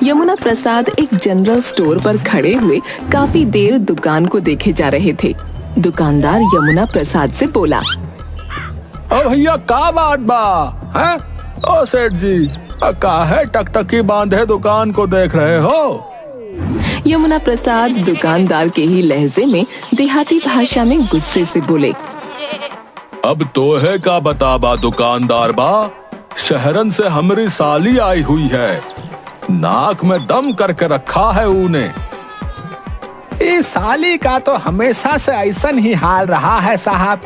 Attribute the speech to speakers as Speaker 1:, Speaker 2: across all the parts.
Speaker 1: यमुना प्रसाद एक general store पर खड़े हुए काफी देर दुकान को देखे जा रहे थे। दुकानदार यमुना प्रसाद से बोला,
Speaker 2: ओ भैया का बात बा है? ओ सेठ जी, काहे टकटकी बांधे दुकान को देख रहे हो?
Speaker 1: यमुना प्रसाद दुकानदार के ही लहजे में देहाती भाषा में गुस्से से बोले,
Speaker 2: अब तोहे का बताबा दुकानदार बा, शहरन से हमारी साली आई हुई है, नाक में दम करके रखा है ऊने।
Speaker 3: इस साली का तो हमेशा से ऐसन ही हाल रहा है साहब,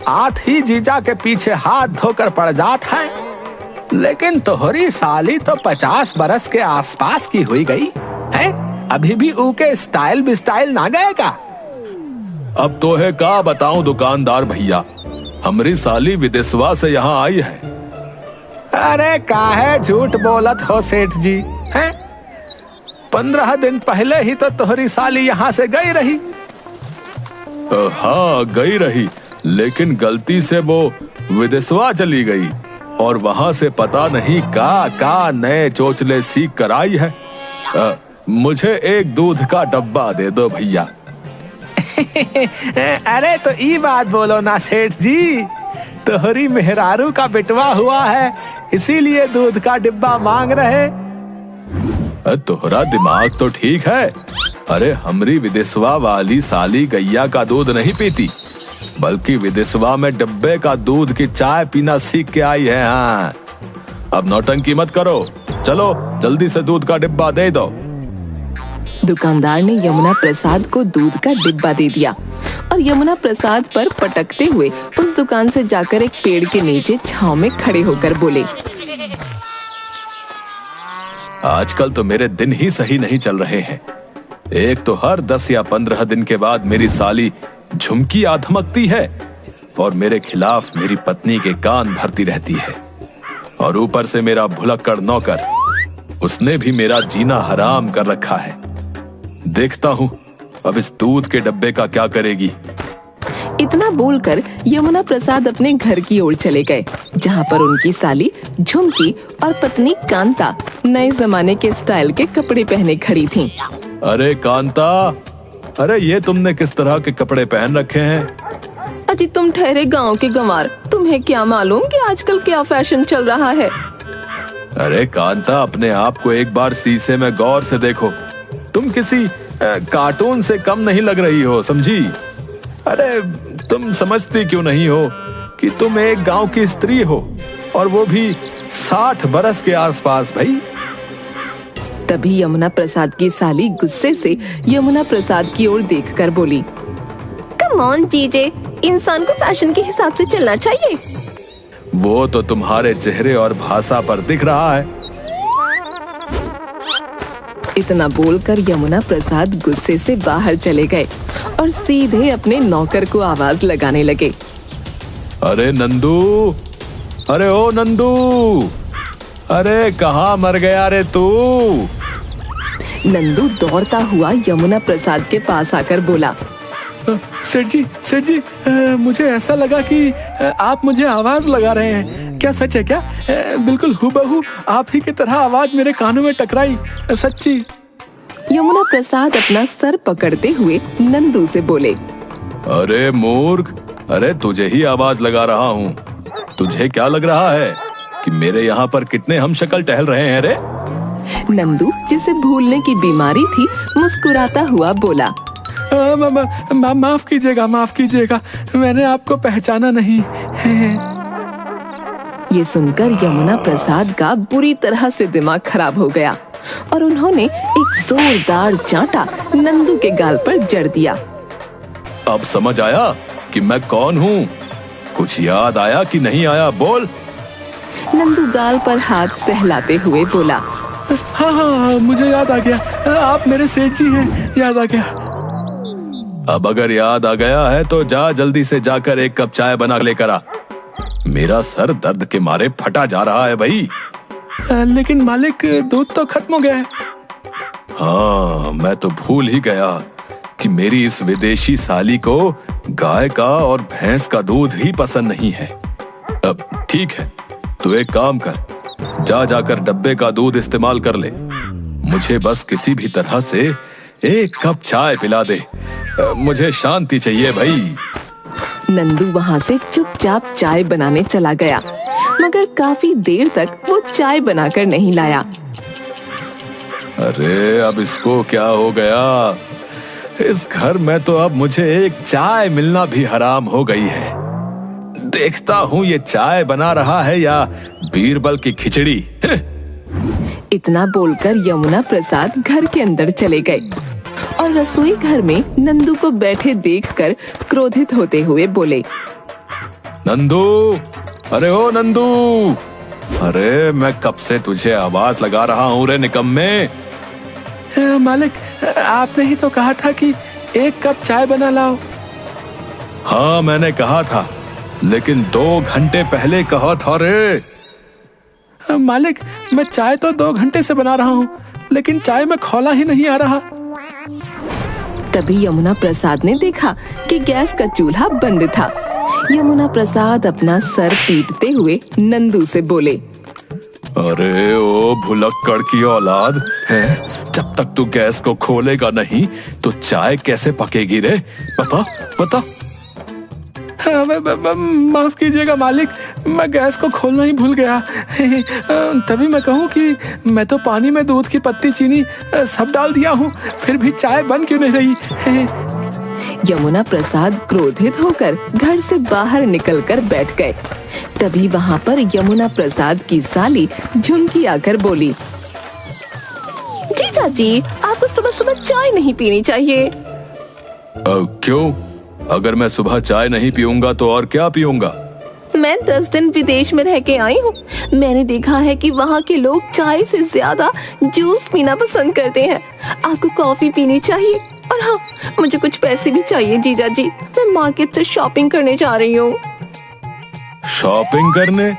Speaker 3: आठ ही जीजा के पीछे हाथ धोकर पड़ जात है। लेकिन तोहरी साली तो 50 बरस के आसपास की हुई गई है, अभी भी ऊके स्टाइल बिस्टाइल ना गए का?
Speaker 2: अब तोहे का बताऊं दुकानदार भैया, हमारी साली विदेशवा से यहाँ आई है।
Speaker 3: अरे काहे झूठ बोलत हो सेठ जी हैं? 15 दिन पहले ही तो तोहरी साली यहाँ से गई रही।
Speaker 2: हाँ गई रही, लेकिन गलती से वो विदेशवा चली गई और वहाँ से पता नहीं का नए चोचले सीख कर आई है। मुझे एक दूध का डब्बा दे दो भैया।
Speaker 3: अरे तो ई बात बोलो ना सेठ जी, तोहरी मेहरारू का बिटवा हुआ है, इसीलिए दूध का डिब्बा मांग रहे।
Speaker 2: तोहरा दिमाग तो ठीक है। अरे हमरी विदेशवा वाली साली गैया का दूध नहीं पीती, बल्कि विदेशवा में डब्बे का दूध की चाय पीना सीख के आई है। हाँ, अब नौटंकी मत करो, चलो जल्दी से दूध का डिब्बा दे दो।
Speaker 1: दुकानदार ने यमुना प्रसाद को दूध का डिब्बा दे दिया और यमुना प्रसाद पर पटकते हुए उस दुकान से जाकर एक पेड़ के नीचे छांव में खड़े होकर बोले,
Speaker 2: आजकल तो मेरे दिन ही सही नहीं चल रहे हैं। एक तो हर 10 या 15 दिन के बाद मेरी साली झुमकी आधमकती है और मेरे खिलाफ मेरी पत्नी के कान भरती रहती है, और ऊपर से मेरा भुलक्कड़ नौकर, उसने भी मेरा जीना हराम कर रखा है। देखता हूँ अब इस दूध के डब्बे का क्या करेगी।
Speaker 1: इतना बोलकर यमुना प्रसाद अपने घर की ओर चले गए, जहाँ पर उनकी साली झुमकी और पत्नी कांता नए जमाने के स्टाइल के कपड़े पहने खड़ी थीं।
Speaker 2: अरे कांता, अरे ये तुमने किस तरह के कपड़े पहन रखे हैं?
Speaker 1: अजी तुम ठहरे गांव के गंवार, तुम्हें क्या मालूम कि आजकल क्या फैशन चल रहा है।
Speaker 2: अरे कांता, अपने आप को एक बार शीशे में गौर से देखो, तुम किसी कार्टून से कम नहीं लग रही हो, समझी? अरे तुम समझती क्यों नहीं हो कि तुम एक गांव की स्त्री हो, और वो भी 60 बरस के आसपास भाई।
Speaker 1: तभी यमुना प्रसाद की साली गुस्से से यमुना प्रसाद की ओर देखकर बोली, कम ऑन जीजे, इंसान को फैशन के हिसाब से चलना चाहिए।
Speaker 2: वो तो तुम्हारे चेहरे और भाषा पर दिख रहा है।
Speaker 1: इतना बोलकर यमुना प्रसाद गुस्से से बाहर चले गए और सीधे अपने नौकर को आवाज लगाने लगे,
Speaker 2: अरे नंदू, अरे ओ नंदू, अरे कहाँ मर गया रे तू?
Speaker 1: नंदू दौड़ता हुआ यमुना प्रसाद के पास आकर बोला,
Speaker 3: सेठ जी, मुझे ऐसा लगा कि आप मुझे आवाज लगा रहे हैं। क्या सच है क्या? बिल्कुल हूबहू आप ही की तरह आवाज मेरे कानों में टकराई, सच्ची।
Speaker 1: यमुना प्रसाद अपना सर पकड़ते हुए नंदू से बोले,
Speaker 2: अरे मूर्ख, अरे तुझे ही आवाज लगा रहा हूँ। तुझे क्या लग रहा है कि मेरे यहाँ पर कितने हम शक्ल टहल रहे हैं रे?
Speaker 1: नंदू, जिसे भूलने की बीमारी थी, मुस्कुराता हुआ बोला,
Speaker 3: माफ कीजिएगा, मैंने आपको पहचाना नहीं है।
Speaker 1: ये सुनकर यमुना प्रसाद का बुरी तरह से दिमाग खराब हो गया और उन्होंने एक जोरदार चांटा नंदू के गाल पर जड़ दिया।
Speaker 2: अब समझ आया कि मैं कौन हूँ? कुछ याद आया कि नहीं आया, बोल।
Speaker 1: नंदू गाल पर हाथ सहलाते हुए बोला,
Speaker 3: हाँ, मुझे याद आ गया, आप मेरे सेठ जी हैं, याद आ गया।
Speaker 2: अब अगर याद आ गया है तो जा जल्दी से जाकर एक कप चाय बना लेकर आ। मेरा सर दर्द के मारे फटा जा रहा है भाई।
Speaker 3: लेकिन मालिक, दूध तो खत्म हो गया है।
Speaker 2: हाँ, मैं तो भूल ही गया कि मेरी इस विदेशी साली को गाय का और भैंस का दूध ही पसंद नहीं है। अब ठीक है, तू एक काम कर, जाकर डब्बे का दूध इस्तेमाल कर ले। मुझे बस किसी भी तरह से एक कप चाय पिला दे। मुझे शांति चाहिए भाई।
Speaker 1: नंदू वहाँ से चुपचाप चाय बनाने चला गया, मगर काफी देर तक वो चाय बनाकर नहीं लाया।
Speaker 2: अरे अब इसको क्या हो गया? इस घर में तो अब मुझे एक चाय मिलना भी हराम हो गई है। देखता हूँ ये चाय बना रहा है या बीरबल की खिचड़ी।
Speaker 1: इतना बोलकर यमुना प्रसाद घर के अंदर चले गए और रसोई घर में नंदू को बैठे देखकर क्रोधित होते हुए बोले,
Speaker 2: नंदू, अरे ओ नंदू, अरे मैं कब से तुझे आवाज लगा रहा हूँ रे निकम्मे।
Speaker 3: मालिक, आपने ही तो कहा था कि एक कप चाय बना लाओ।
Speaker 2: हाँ मैंने कहा था, लेकिन 2 घंटे पहले कहा था रे।
Speaker 3: मालिक, मैं चाय तो 2 घंटे से बना रहा हूँ, लेकिन चाय में खौला ही नहीं आ रहा।
Speaker 1: तभी यमुना प्रसाद ने देखा कि गैस का चूल्हा बंद था। यमुना प्रसाद अपना सर पीटते हुए नंदू से बोले,
Speaker 2: अरे ओ भुलक्कड़ की औलाद है, जब तक तू गैस को खोलेगा नहीं तो चाय कैसे पकेगी रे? बता बता।
Speaker 3: माफ कीजिएगा मालिक, मैं गैस को खोलना ही भूल गया। तभी मैं कहूँ कि मैं तो पानी में दूध की पत्ती, चीनी सब डाल दिया हूँ, फिर भी चाय बन क्यों नहीं रही?
Speaker 1: यमुना प्रसाद क्रोधित होकर घर से बाहर निकलकर बैठ गए। तभी वहाँ पर यमुना प्रसाद की साली झुमकी आकर बोली, जी चाची, आपको सुबह सुबह चाय नहीं पीनी चाहिए।
Speaker 2: क्यों? अगर मैं सुबह चाय नहीं पीऊंगा तो और क्या पीऊंगा?
Speaker 1: मैं 10 दिन विदेश में रह के आई हूँ। मैंने देखा है कि वहाँ के लोग चाय से ज्यादा जूस पीना पसंद करते हैं। आपको कॉफी पीनी चाहिए। और हाँ, मुझे कुछ पैसे भी चाहिए जीजा जी, मैं मार्केट से शॉपिंग करने जा रही हूँ।
Speaker 2: शॉपिंग करने?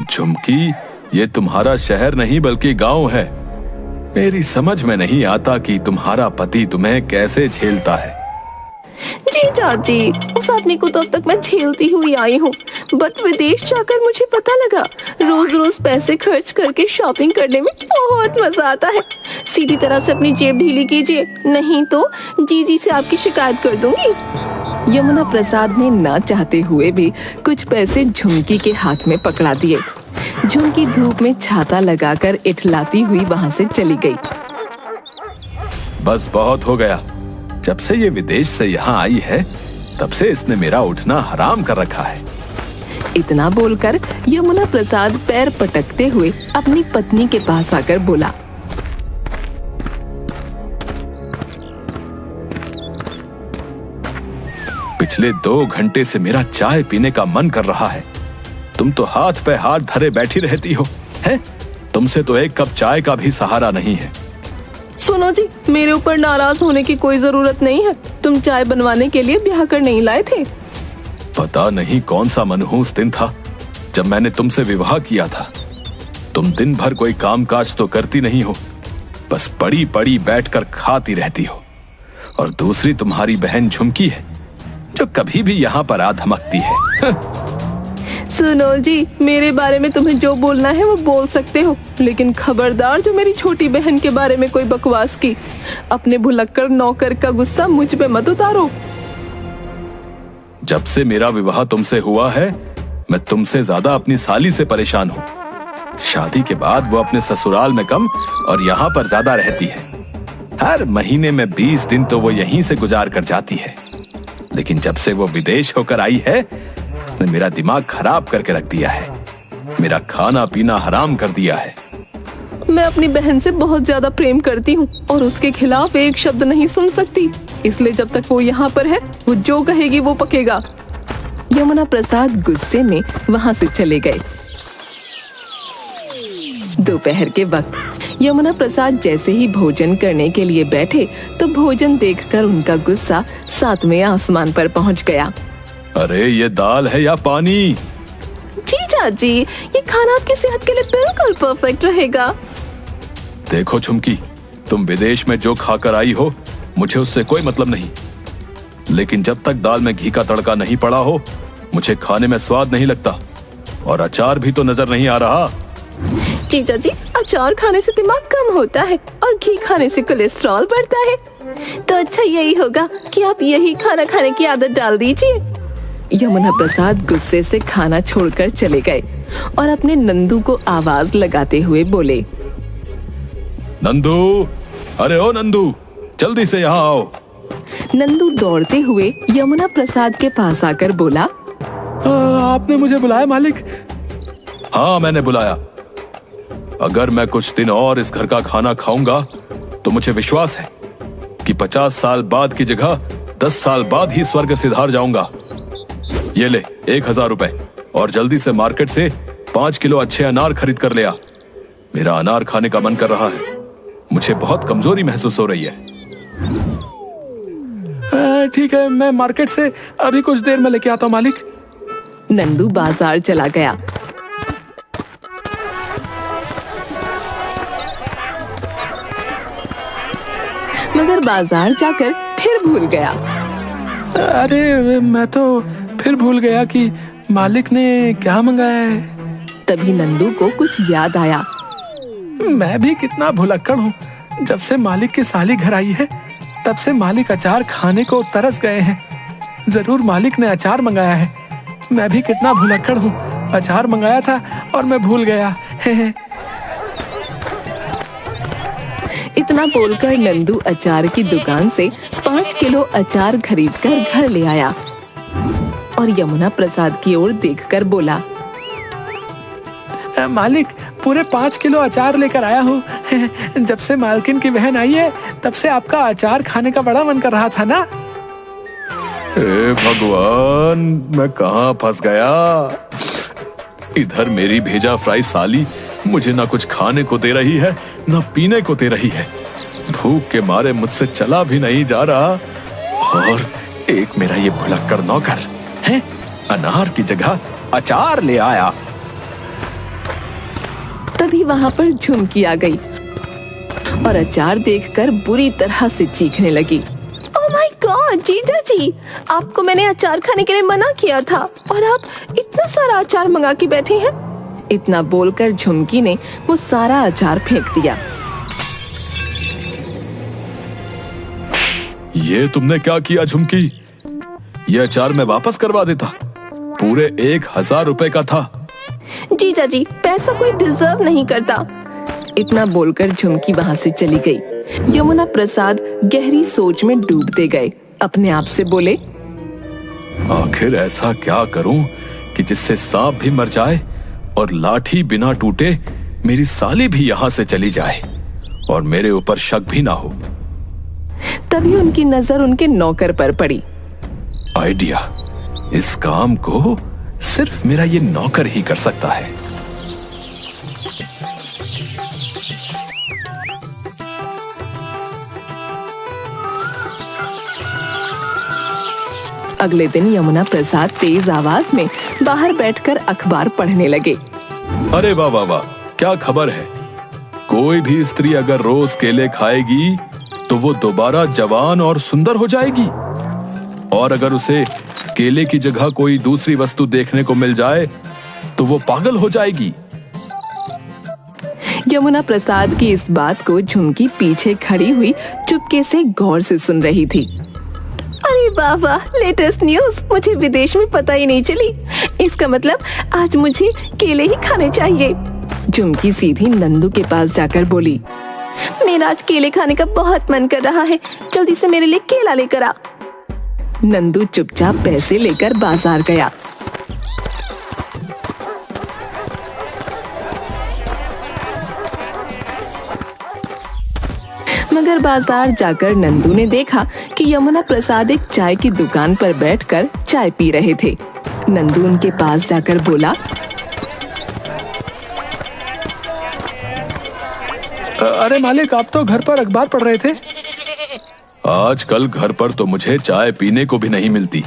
Speaker 2: झुमकी, ये तुम्हारा शहर नहीं बल्कि गांव है। मेरी समझ में नहीं आता कि तुम्हारा पति तुम्हें कैसे झेलता है।
Speaker 1: जी चाची, उस आदमी को तो अब तक मैं झेलती हुई आई हूँ, बट विदेश जाकर मुझे पता लगा रोज रोज पैसे खर्च करके शॉपिंग करने में बहुत मजा आता है। सीधी तरह से अपनी जेब ढीली कीजिए, नहीं तो जीजी से आपकी शिकायत कर दूंगी। यमुना प्रसाद ने ना चाहते हुए भी कुछ पैसे झुमकी के हाथ में पकड़ा दिए। झुमकी धूप में छाता लगाकर इठलाती हुई वहाँ से चली गई।
Speaker 2: बस बहुत हो गया। जब से ये विदेश से यहाँ आई है तब से इसने मेरा उठना हराम कर रखा है।
Speaker 1: इतना बोलकर यमुना प्रसाद पैर पटकते हुए अपनी पत्नी के पास आकर बोला,
Speaker 2: पिछले 2 घंटे से मेरा चाय पीने का मन कर रहा है। तुम तो हाथ पे हाथ धरे बैठी रहती हो, हैं? तुमसे तो एक कप चाय का भी सहारा नहीं है।
Speaker 1: सुनो जी, मेरे ऊपर नाराज होने की कोई जरूरत नहीं है। तुम चाय बनवाने के लिए ब्याह कर नहीं लाए थे।
Speaker 2: पता नहीं कौन सा मनहूस दिन था जब मैंने तुमसे विवाह किया था। तुम दिन भर कोई कामकाज तो करती नहीं हो, बस पड़ी पड़ी बैठकर खाती रहती हो। और दूसरी तुम्हारी बहन झुमकी है जो कभी भी यहाँ पर आ धमकती है।
Speaker 1: सुनो जी, मेरे बारे में तुम्हें जो बोलना है वो बोल सकते हो, लेकिन खबरदार जो मेरी छोटी बहन के बारे में कोई बकवास की। अपने भुलक्कड़ नौकर का गुस्सा मुझ पे मत उतारो।
Speaker 2: जब से मेरा विवाह तुमसे हुआ है मैं तुमसे ज्यादा अपनी साली से परेशान हूँ। शादी के बाद वो अपने ससुराल में कम और यहाँ पर ज्यादा रहती है। हर महीने में 20 दिन तो वो यहीं से गुजार कर जाती है, लेकिन जब से वो विदेश होकर आई है उसने मेरा दिमाग खराब करके रख दिया है। मेरा खाना पीना हराम कर दिया है।
Speaker 1: मैं अपनी बहन से बहुत ज्यादा प्रेम करती हूँ और उसके खिलाफ एक शब्द नहीं सुन सकती, इसलिए जब तक वो यहाँ पर है वो जो कहेगी वो पकेगा। यमुना प्रसाद गुस्से में वहाँ से चले गए। दोपहर के वक्त यमुना प्रसाद जैसे ही भोजन करने के लिए बैठे तो भोजन देखकर उनका गुस्सा 7वें आसमान पर पहुँच गया।
Speaker 2: अरे ये दाल है या पानी?
Speaker 1: जी चाची, ये खाना आपकी सेहत के लिए बिल्कुल परफेक्ट रहेगा।
Speaker 2: देखो झुमकी, तुम विदेश में जो खाकर आई हो मुझे उससे कोई मतलब नहीं, लेकिन जब तक दाल में घी का तड़का नहीं पड़ा हो मुझे खाने में स्वाद नहीं लगता। और अचार भी तो नजर नहीं आ रहा।
Speaker 1: जीजा जी, अचार खाने से दिमाग कम होता है और घी खाने से कोलेस्ट्रॉल बढ़ता है। तो अच्छा यही होगा कि आप यही खाना खाने की आदत डाल दीजिए। यमुना प्रसाद गुस्से से खाना छोड़कर चले गए और अपने नंदू को आवाज लगाते हुए बोले,
Speaker 2: नंदू, अरे ओ नंदू, जल्दी से यहाँ आओ।
Speaker 1: नंदू दौड़ते हुए यमुना प्रसाद के पास आकर बोला,
Speaker 3: आपने मुझे बुलाया मालिक?
Speaker 2: हाँ, मैंने बुलाया। अगर मैं कुछ दिन और इस घर का खाना खाऊंगा तो मुझे विश्वास है कि 50 साल बाद की जगह 10 साल बाद ही स्वर्ग सिधार जाऊंगा। ये ले 1000 रुपए और जल्दी से मार्केट से 5 किलो अच्छे अनार खरीद कर ले आ। मेरा अनार खाने का मन कर रहा है। मुझे बहुत कमजोरी महसूस हो रही है।
Speaker 3: ठीक है, मैं मार्केट से अभी कुछ देर में लेके आता हूँ मालिक।
Speaker 1: नंदू बाजार चला गया। मगर बाजार जाकर फिर भूल गया।
Speaker 3: अरे मैं तो फिर भूल गया कि मालिक ने क्या मंगाया है।
Speaker 1: तभी नंदू को कुछ याद आया।
Speaker 3: मैं भी कितना भुलक्कड़ हूँ। जब से मालिक की साली घर आई है तब से मालिक अचार खाने को तरस गए हैं। जरूर मालिक ने अचार मंगाया है। मैं भी कितना भुलक्कड़ हूँ। अचार मंगाया था और मैं भूल गया।
Speaker 1: इतना बोलकर नंदू अचार की दुकान से 5 किलो अचार खरीदकर घर ले आया और यमुना प्रसाद की ओर देखकर बोला,
Speaker 3: मालिक, पूरे 5 किलो अचार लेकर आया हूँ। जब से मालकिन की बहन आई है तब से आपका अचार खाने का बड़ा मन कर रहा था ना।
Speaker 2: हे भगवान, मैं कहाँ फंस गया। इधर मेरी भेजा फ्राई साली मुझे ना कुछ खाने को दे रही है ना पीने को दे रही है। भूख के मारे मुझसे चला भी नहीं जा रहा। और एक मेरा ये भुलक्कड़ नौकर है, अनार की जगह अचार ले आया।
Speaker 1: तभी वहाँ पर झुमकी आ गई और अचार देखकर बुरी तरह से चीखने लगी। ओह माय गॉड, जीजा जी, आपको मैंने अचार खाने के लिए मना किया था और आप इतना सारा अचार मंगा के बैठे हैं। इतना बोलकर झुमकी ने वो सारा अचार फेंक दिया।
Speaker 2: ये तुमने क्या किया झुमकी? ये अचार मैं वापस करवा देता। पूरे 1000 रुपए का था।
Speaker 1: जीजा जी, पैसा कोई डिजर्व नहीं करता। इतना बोलकर झुमकी वहाँ से चली गई। यमुना प्रसाद गहरी सोच में डूबते गए। अपने आप से बोले,
Speaker 2: आखिर ऐसा क्या करूं कि जिससे सांप भी मर जाए और लाठी बिना टूटे मेरी साली भी यहाँ से चली जाए और मेरे ऊपर शक भी ना हो।
Speaker 1: तभी उनकी नजर उनके नौकर पर पड़ी।
Speaker 2: आइडिया, इस काम को सिर्फ मेरा ये नौकर ही कर सकता है।
Speaker 1: अगले दिन यमुना प्रसाद तेज आवाज में बाहर बैठकर अखबार पढ़ने लगे।
Speaker 2: अरे वाह वाह वाह, क्या खबर है। कोई भी स्त्री अगर रोज केले खाएगी तो वो दोबारा जवान और सुंदर हो जाएगी, और अगर उसे केले की जगह कोई दूसरी वस्तु देखने को मिल जाए तो वो पागल हो जाएगी।
Speaker 1: यमुना प्रसाद की इस बात को झुमकी पीछे खड़ी हुई चुपके से गौर से सुन रही थी। अरे वाह वाह, लेटेस्ट न्यूज, मुझे विदेश में पता ही नहीं चली। इसका मतलब आज मुझे केले ही खाने चाहिए। झुमकी सीधी नंदू के पास जाकर बोली, मेरा आज केले खाने का बहुत मन कर रहा है, जल्दी से मेरे लिए केला लेकर आ। नंदू चुपचाप पैसे लेकर बाजार गया। मगर बाजार जाकर नंदू ने देखा कि यमुना प्रसाद एक चाय की दुकान पर बैठकर चाय पी रहे थे। नंदू उनके पास जाकर बोला,
Speaker 3: अरे मालिक, आप तो घर पर अखबार पढ़ रहे थे।
Speaker 2: आजकल घर पर तो मुझे चाय पीने को भी नहीं मिलती,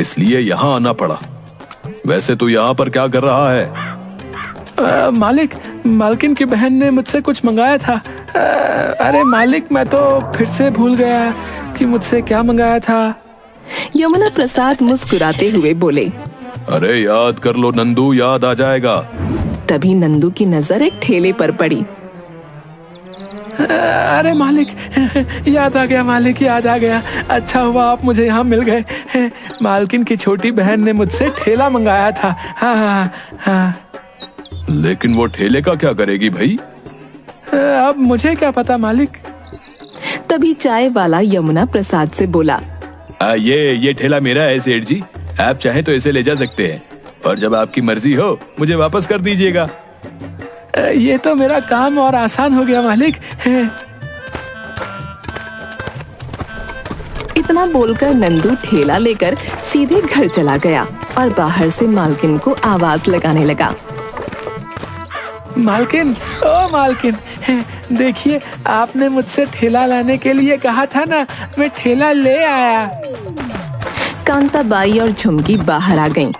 Speaker 2: इसलिए यहाँ आना पड़ा। वैसे तू यहाँ पर क्या कर रहा है?
Speaker 3: मालिक, मालकिन की बहन ने मुझसे कुछ मंगाया था। अरे मालिक, मैं तो फिर से भूल गया कि मुझसे क्या मंगाया था।
Speaker 1: यमुना प्रसाद मुस्कुराते हुए बोले,
Speaker 2: अरे याद कर लो नंदू, याद आ जाएगा।
Speaker 1: तभी नंदू की नजर एक ठेले पर पड़ी।
Speaker 3: अरे मालिक, याद आ गया मालिक, याद आ गया। अच्छा हुआ आप मुझे यहाँ मिल गए। मालकिन की छोटी बहन ने मुझसे ठेला मंगाया था। हाँ हाँ हाँ।
Speaker 2: लेकिन वो ठेले का क्या करेगी भाई?
Speaker 3: अब मुझे क्या पता मालिक।
Speaker 1: तभी चाय वाला यमुना प्रसाद से बोला,
Speaker 2: ये ठेला मेरा है सेठ जी, आप चाहें तो इसे ले जा सकते हैं, और जब आपकी मर्जी हो मुझे वापस कर दीजिएगा।
Speaker 3: ये तो मेरा काम और आसान हो गया मालिक।
Speaker 1: इतना बोलकर नंदू ठेला लेकर सीधे घर चला गया और बाहर से मालकिन को आवाज लगाने लगा।
Speaker 3: मालकिन, ओ मालकिन, देखिए आपने मुझसे ठेला लाने के लिए कहा था ना, मैं ठेला ले आया।
Speaker 1: कांता बाई और झुमकी बाहर आ गईं।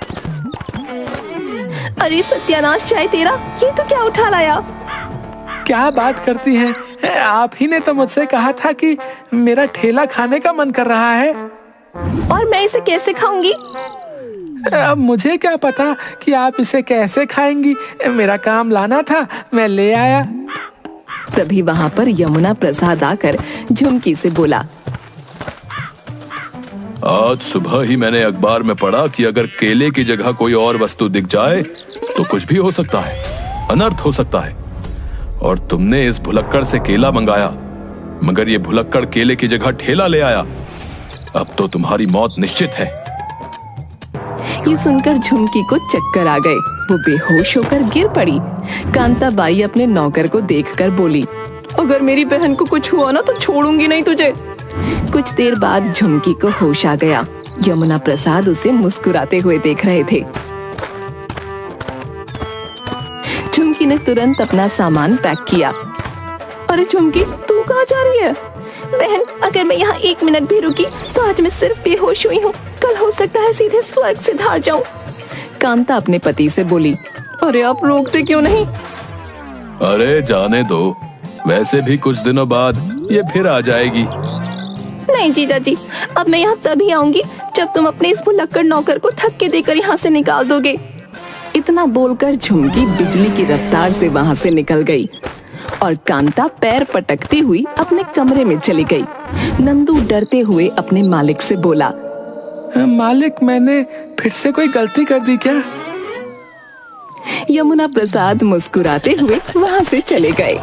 Speaker 1: अरे सत्यानाश चाय तेरा, ये तो क्या उठा लाया?
Speaker 3: क्या बात करती हैं? आप ही ने तो मुझसे कहा था कि मेरा ठेला खाने का मन कर रहा है।
Speaker 1: और मैं इसे कैसे खाऊंगी?
Speaker 3: अब मुझे क्या पता कि आप इसे कैसे खाएंगी। मेरा काम लाना था, मैं ले आया।
Speaker 1: तभी वहाँ पर यमुना प्रसाद आकर झुमकी से बोला,
Speaker 2: आज सुबह ही मैंने अखबार में पढ़ा कि अगर केले की जगह कोई और वस्तु दिख जाए तो कुछ भी हो सकता है, अनर्थ हो सकता है। और तुमने इस भुलक्कड़ से केला मंगाया, मगर ये भुलक्कड़ केले की जगह ठेला ले आया। अब तो तुम्हारी मौत निश्चित है।
Speaker 1: ये सुनकर झुमकी को चक्कर आ गए। वो बेहोश होकर गिर पड़ी। कांता बाई अपने नौकर को देखकर बोली, अगर मेरी बहन को कुछ हुआ ना तो छोड़ूंगी नहीं तुझे। कुछ देर बाद झुमकी को होश आ गया। यमुना प्रसाद उसे मुस्कुराते हुए देख रहे थे। झुमकी ने तुरंत अपना सामान पैक किया। अरे झुमकी, तू कहाँ जा रही है? बहन, अगर मैं यहाँ 1 मिनट भी रुकी तो आज मैं सिर्फ बेहोश हुई हूँ, कल हो सकता है सीधे स्वर्ग से धार जाऊं। कांता अपने पति से बोली, अरे आप रोकते क्यों नहीं?
Speaker 2: अरे जाने दो, वैसे भी कुछ दिनों बाद ये फिर आ जाएगी।
Speaker 1: नहीं जीजा जी, अब मैं यहाँ तभी आऊंगी जब तुम अपने इस भुलक्कड़ नौकर को धक्के देकर यहाँ से निकाल दोगे। इतना बोलकर झुमकी बिजली की रफ्तार से वहाँ से निकल गई और कांता पैर पटकती हुई अपने कमरे में चली गई। नंदू डरते हुए अपने मालिक से बोला,
Speaker 3: मालिक, मैंने फिर से कोई गलती कर दी क्या?
Speaker 1: यमुना प्रसाद मुस्कुराते हुए वहाँ से चले गए।